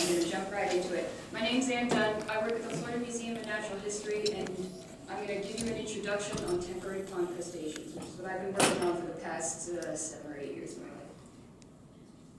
going to jump right into it. My name's Dunn. I work at the Florida Museum of Natural History, and I'm going to give you an introduction on temperate pond crustaceans, which is what I've been working on for the past 7 or 8 years of my life.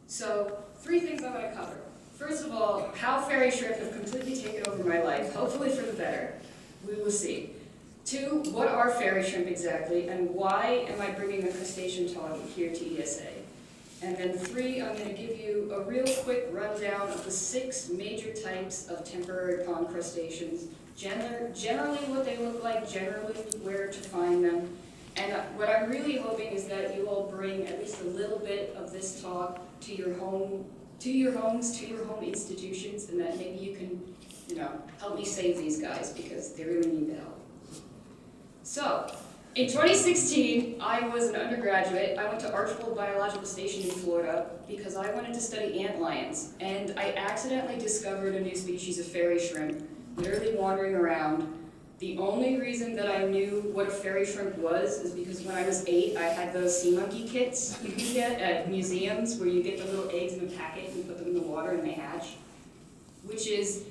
So, 3 things I want to cover. First of all, how fairy shrimp have completely taken over my life, hopefully for the better. We will see. 2, what are fairy shrimp exactly, and why am I bringing a crustacean talk here to ESA? And then 3, I'm going to give you a real quick rundown of the 6 major types of temperate pond crustaceans, generally what they look like, generally where to find them. And what I'm really hoping is that you all bring at least a little bit of this talk to your home, to your homes, to your home institutions, and that maybe you can, help me save these guys because they really need the help. So, in 2016, I was an undergraduate. I went to Archbold Biological Station in Florida because I wanted to study antlions, and I accidentally discovered a new species of fairy shrimp, literally wandering around. The only reason that I knew what a fairy shrimp was is because when I was 8, I had those sea monkey kits you can get at museums where you get the little eggs in a packet and you put them in the water and they hatch, which is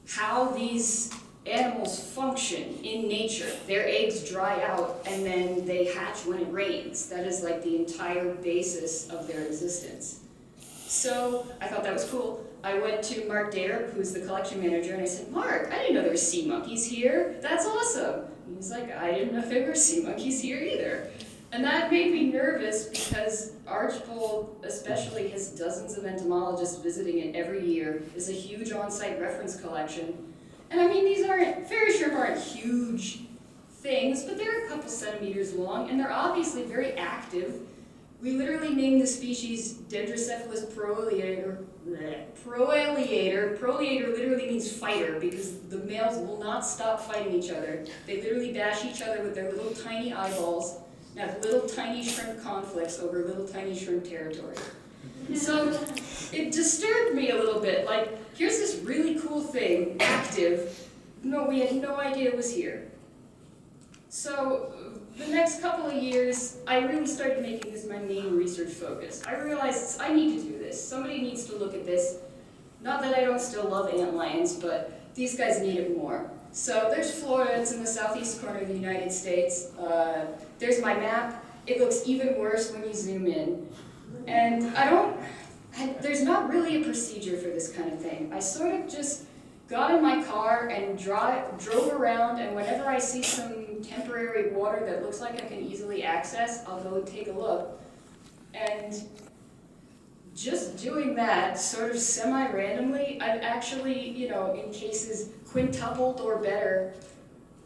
how these animals function in nature. Their eggs dry out and then they hatch when it rains. That is like the entire basis of their existence. So I thought that was cool. I went to Mark Darup, who's the collection manager, and I said, "Mark, I didn't know there were sea monkeys here. That's awesome." And he's like, "I didn't know there were sea monkeys here either." And that made me nervous because Archbold especially has dozens of entomologists visiting it every year. It's a huge on-site reference collection. And I mean, fairy shrimp aren't huge things, but they're a couple centimeters long, and they're obviously very active. We literally named the species Dendrocephalus proeleator. Proeleator literally means fighter because the males will not stop fighting each other. They literally bash each other with their little tiny eyeballs and have little tiny shrimp conflicts over little tiny shrimp territory. So it disturbed me a little bit. Like, here's this really cool thing, active. No, we had no idea it was here. So the next couple of years, I really started making this my main research focus. I realized I need to do this. Somebody needs to look at this. Not that I don't still love antlions, but these guys need it more. So there's Florida. It's in the southeast corner of the United States. There's my map. It looks even worse when you zoom in. And there's not really a procedure for this kind of thing. I sort of just got in my car and drove around, and whenever I see some temporary water that looks like I can easily access, I'll go and take a look. And just doing that, sort of semi-randomly, I've actually, in cases, quintupled or better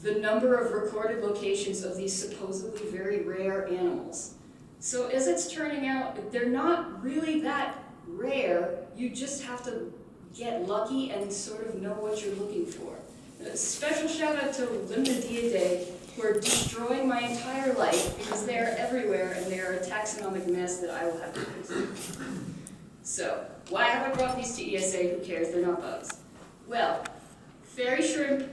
the number of recorded locations of these supposedly very rare animals. So as it's turning out, they're not really that rare. You just have to get lucky and sort of know what you're looking for. A special shout out to Limnadiidae, who are destroying my entire life because they are everywhere and they are a taxonomic mess that I will have to fix. So, why have I brought these to ESA? Who cares? They're not bugs. Well, fairy shrimp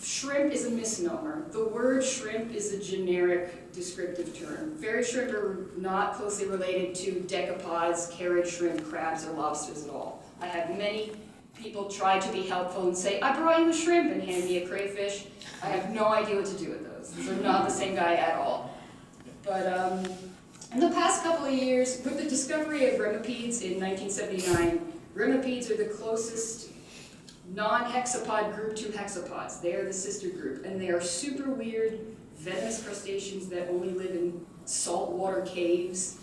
shrimp is a misnomer. The word shrimp is a generic descriptive term. Fairy shrimp are not closely related to decapods, carrot shrimp, crabs, or lobsters at all. I have many people try to be helpful and say, "I brought you a shrimp," and hand me a crayfish. I have no idea what to do with those. These are not the same guy at all. But in the past couple of years, with the discovery of remipedes in 1979, remipedes are the closest non-hexapod group to hexapods. They are the sister group, and they are super weird, venomous crustaceans that only live in saltwater caves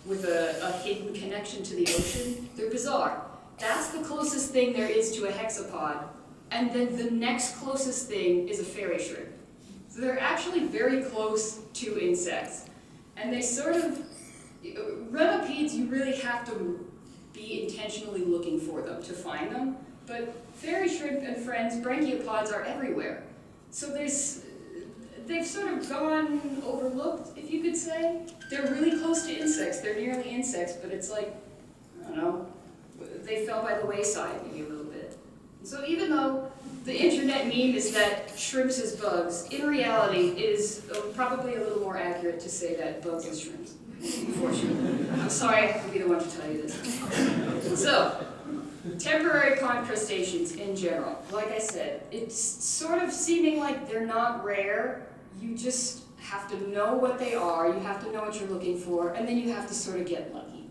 with a hidden connection to the ocean. They're bizarre. That's the closest thing there is to a hexapod, and then the next closest thing is a fairy shrimp. So they're actually very close to insects. And they sort of, remipedes, you really have to be intentionally looking for them to find them, but fairy shrimp and friends, brachiopods, are everywhere. So they've sort of gone overlooked, if you could say. They're really close to insects. They're nearly insects, but it's like, I don't know, they fell by the wayside maybe a little bit. So even though the internet meme is that shrimps is bugs, in reality it is probably a little more accurate to say that bugs is shrimps, unfortunately. I'm sorry I have to be the one to tell you this. So, Temporary pond crustaceans in general, like I said, it's sort of seeming like they're not rare. You just have to know what they are, you have to know what you're looking for, and then you have to sort of get lucky.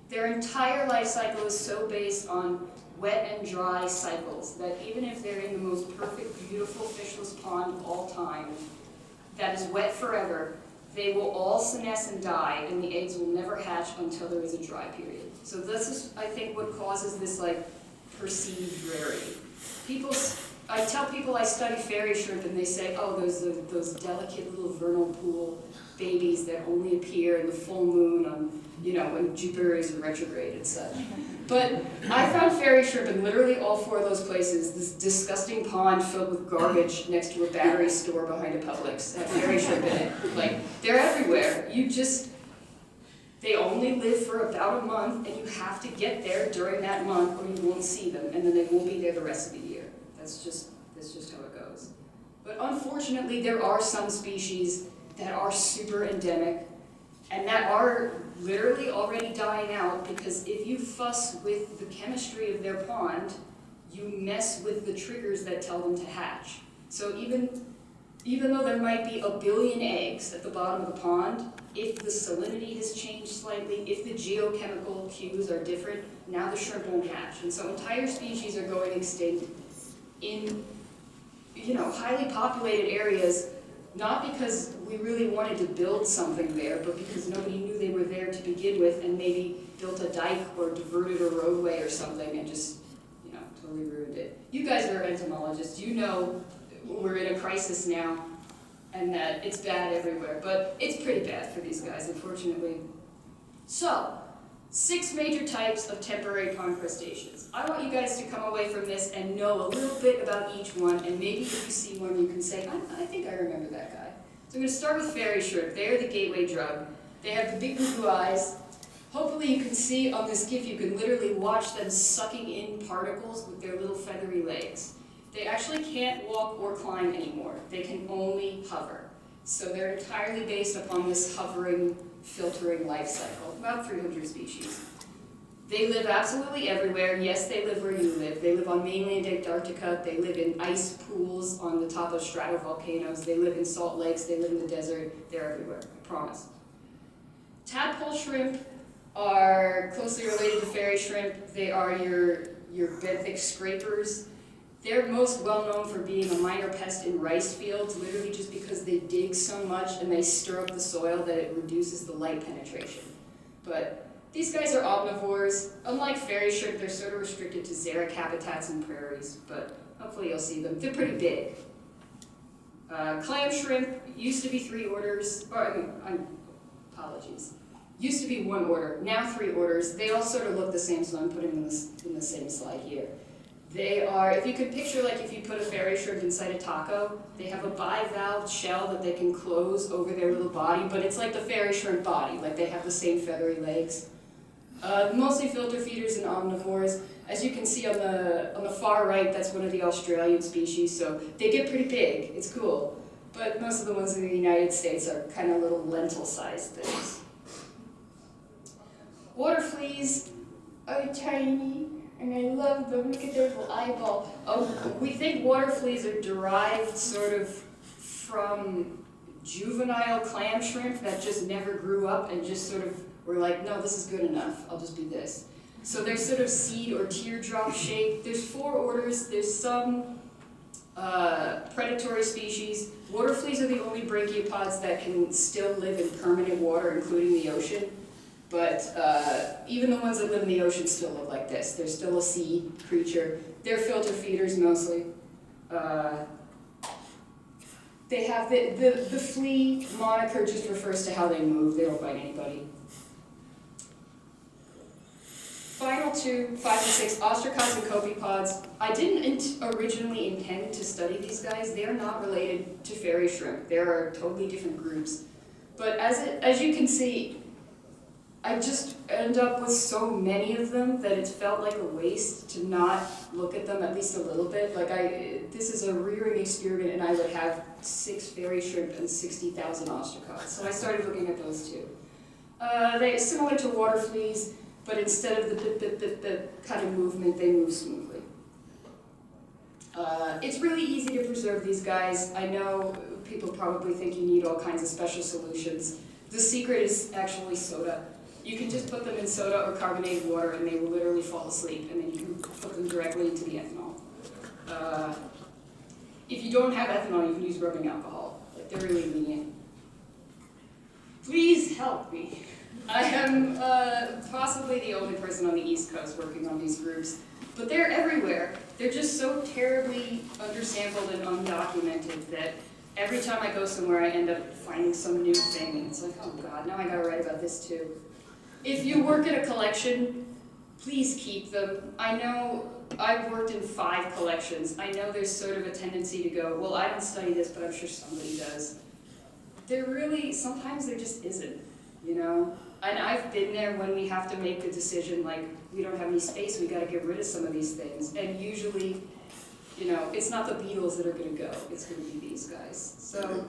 Their entire life cycle is so based on wet and dry cycles that even if they're in the most perfect, beautiful fishless pond of all time, that is wet forever, they will all senesce and die, and the eggs will never hatch until there is a dry period. So this is, I think, what causes this like perceived rarity. I tell people I study fairy shrimp, and they say, oh, those delicate little vernal pool babies that only appear in the full moon on, when Jupiter is in retrograde and such. But I found fairy shrimp in literally all 4 of those places. This disgusting pond filled with garbage next to a battery store behind a Publix had fairy shrimp in it. Like, they're everywhere. They only live for about a month, and you have to get there during that month or you won't see them, and then they won't be there the rest of the year. That's just how it goes. But unfortunately, there are some species that are super endemic and that are literally already dying out, because if you fuss with the chemistry of their pond, you mess with the triggers that tell them to hatch. So even though there might be 1 billion eggs at the bottom of the pond, if the salinity has changed slightly, if the geochemical cues are different, now the shrimp won't hatch. And so entire species are going extinct in highly populated areas, not because we really wanted to build something there, but because nobody knew they were there to begin with and maybe built a dike or diverted a roadway or something and just, totally ruined it. You guys are entomologists. You know we're in a crisis now and that it's bad everywhere, but it's pretty bad for these guys, unfortunately. So, 6 major types of temporary pond crustaceans. I want you guys to come away from this and know a little bit about each one, and maybe if you see one, you can say, I think I remember that guy. So I'm going to start with fairy shrimp. They are the gateway drug. They have the big blue eyes. Hopefully you can see on this GIF, you can literally watch them sucking in particles with their little feathery legs. They actually can't walk or climb anymore. They can only hover. So they're entirely based upon this hovering, filtering life cycle, about 300 species. They live absolutely everywhere. Yes, they live where you live. They live on mainland Antarctica. They live in ice pools on the top of stratovolcanoes. They live in salt lakes. They live in the desert. They're everywhere, I promise. Tadpole shrimp are closely related to fairy shrimp. They are your benthic scrapers. They're most well known for being a minor pest in rice fields, literally just because they dig so much and they stir up the soil that it reduces the light penetration. But these guys are omnivores. Unlike fairy shrimp, they're sort of restricted to xeric habitats and prairies, but hopefully you'll see them. They're pretty big. Clam shrimp used to be 3 orders, apologies. Used to be 1 order, now 3 orders. They all sort of look the same, so I'm putting them in the same slide here. They are, if you could picture like if you put a fairy shrimp inside a taco, they have a bivalve shell that they can close over their little body, but it's like the fairy shrimp body, like they have the same feathery legs. Mostly filter feeders and omnivores. As you can see on the far right, that's one of the Australian species, so they get pretty big, it's cool. But most of the ones in the United States are kind of little lentil-sized things. Water fleas are tiny, and I love them. Look at their little eyeball. We think water fleas are derived sort of from juvenile clam shrimp that just never grew up and just sort of were like, no, this is good enough, I'll just be this. So they're sort of seed or teardrop shaped. There's 4 orders. There's some predatory species. Water fleas are the only brachiopods that can still live in permanent water, including the ocean. But even the ones that live in the ocean still look like this. They're still a sea creature. They're filter feeders mostly. They have the flea moniker just refers to how they move. They don't bite anybody. Final 2, 5 and 6, ostracods and copepods. I didn't originally intend to study these guys. They are not related to fairy shrimp. They are totally different groups. But as you can see, I just end up with so many of them that it's felt like a waste to not look at them at least a little bit. Like this is a rearing experiment, and I would have 6 fairy shrimp and 60,000 ostracods. So I started looking at those too. They're similar to water fleas. but instead of the bip, bip, bip, bip kind of movement, they move smoothly. It's really easy to preserve these guys. I know people probably think you need all kinds of special solutions. The secret is actually soda. You can just put them in soda or carbonated water and they will literally fall asleep, and then you can put them directly into the ethanol. If you don't have ethanol, you can use rubbing alcohol. Like, they're really lenient. Please help me. I am possibly the only person on the East Coast working on these groups, but they're everywhere. They're just so terribly undersampled and undocumented that every time I go somewhere, I end up finding some new thing, and it's like, oh God, now I gotta write about this too. If you work at a collection, please keep them. I know I've worked in 5 collections. I know there's sort of a tendency to go, well, I don't study this, but I'm sure somebody does. There really, sometimes there just isn't, you know? And I've been there when we have to make the decision, like, we don't have any space, we gotta get rid of some of these things. And usually, you know, it's not the beetles that are gonna go, it's gonna be these guys. So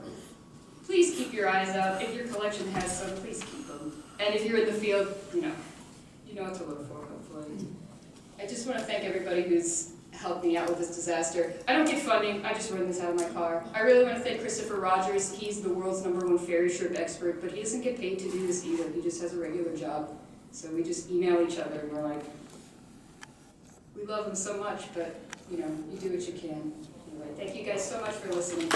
please keep your eyes out. If your collection has some, please keep them. And if you're in the field, you know what to look for, hopefully. I just want to thank everybody who's helped me out with this disaster. I don't get funding, I just run this out of my car. I really want to thank Christopher Rogers. He's the world's #1 fairy shrimp expert, but he doesn't get paid to do this either. He just has a regular job. So we just email each other and we're like, we love him so much, but you know, you do what you can. Anyway, thank you guys so much for listening.